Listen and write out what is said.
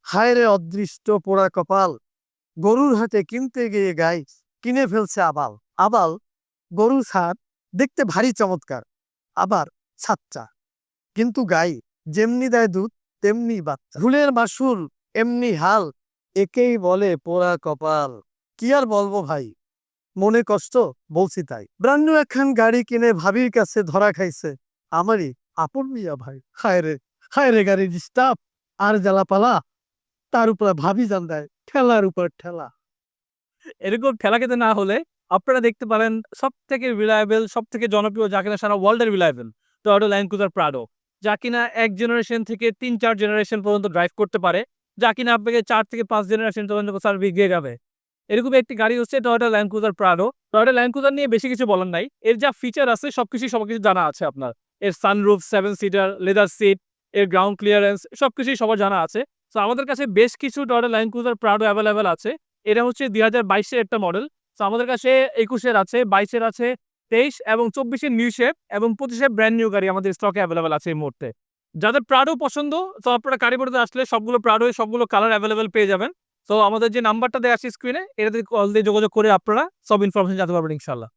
হায় রে অদৃষ্ট পোড়া কপাল, গরুর হাটে কিনতে গিয়ে গাই কিনে ফেলছে আবাল। আবাল গরুর ছাদ দেখতে ভারী চমৎকার, আবার ছাচ্চা, কিন্তু গাই যেমনি দেয় দুধ তেমনি বাচ্চা। হুলের মাসুল এমনি হাল, একেই বলে পোড়া কপাল। কি আর বলবো ভাই, মনে কষ্ট বলছি তাই। ব্রান্ড একখান গাড়ি কিনে ভাবির কাছে ধরা খাইছে আমারই আপন মিয়া ভাই। হায় রে গাড়ির স্টাফ আর জ্বালাপালা, তার উপরে ভাবি জান দেয় ঠেলার উপর ঠেলা। এরকম ঠেলা খেতে না হলে আপনারা দেখতে পারেন সব থেকে রিলায়েবল, সব থেকে জনপ্রিয়, যা কিনা সারা ওয়ার্ল্ডের reliable Toyota land cruiser Prado, যা কিনা এক জেনারেশন থেকে 3-4 জেনারেশন পর্যন্ত ড্রাইভ করতে পারে, যা কিনা আপনাকে 4 থেকে 5 জেনারেশন পর্যন্ত সার্ভিস দিয়ে যাবে। এরকম একটি গাড়ি হচ্ছে Toyota land cruiser Prado. Toyota land cruiser নিয়ে বেশি কিছু বলার নাই, এর যা ফিচার আছে সবকিছু জানা আছে আপনার। এর সানরুফ, 7 সিটার, লেদার সিট, এর গ্রাউন্ড ক্লিয়ারেন্স সবকিছুই সবার জানা আছে। তো আমাদের কাছে বেশ কিছু Toyota land cruiser Prado available আছে। এটা হচ্ছে 2022-এর একটা মডেল। তো আমাদের কাছে 21-এর আছে, 22-এর আছে, 23 এবং 24-এর নিউ শেপ এবং 25-এর ব্র্যান্ড নিউ গাড়ি আমাদের স্টকে অ্যাভেলেবেল আছে এই মুহূর্তে। যাদের প্রাডো পছন্দ, তো আপনারা গাড়িতে আসলে সবগুলো প্রাডো সবগুলো কালার অ্যাভেলেবেল পেয়ে যাবেন। তো আমাদের যে নাম্বারটা দেওয়া আছে স্ক্রিনে, এটাতে কল দিয়ে যোগাযোগ করে আপনারা সব ইনফরমেশন জানতে পারবেন ইনশাল্লাহ।